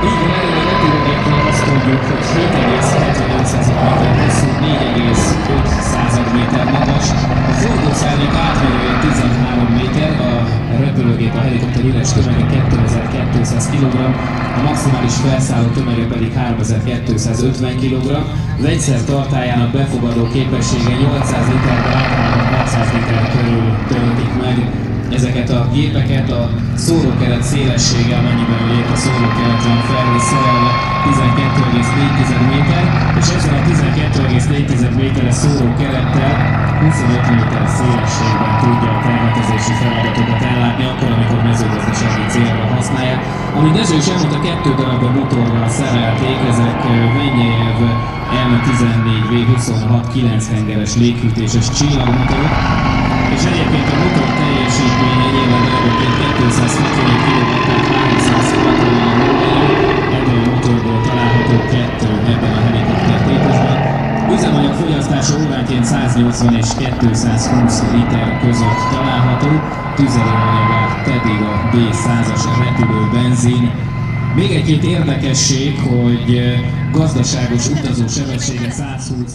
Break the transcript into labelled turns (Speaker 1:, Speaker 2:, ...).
Speaker 1: Így van, erről a repülőgépről azt mondjuk, hogy 7,75 méter hosszú, 4,5 méter magas, a forgószárnyak átmérője 13 méter, a repülőgép, a helikopter üres tömege 2200 kg, a maximális felszálló tömege pedig 3250 kg, az egyszer tartályának befogadó képessége 800 literből általában 600 liter körül töltik meg ezeket a gépeket. A szórókeret szélessége, amennyiben ért a szórókeret van felvé szerelve, 12,4 méter, és ezzel a 12,4 méteres szórókerettel 25 méter szélességben tudja a termetezési feladatokat ellátni, akkor, amikor mezőgazdasági célra használják. Amit Dezső is elmondta, 2 darab motorral szerelték, ezek Venyejev M14V26 9 hengeres légfűtéses csillagmotorok, és egyébként a motor teljesítménye nyilván nagyobként 261 kW, tehát 360 lóerő, ebből a motorból található 2 ebben a helikopter típusban. Üzemanyag fogyasztása óránként 180 és 220 liter között található, tüzelőanyagát pedig a B100-as repülőbenzin. Még egy-két érdekesség, hogy gazdaságos utazósebessége 120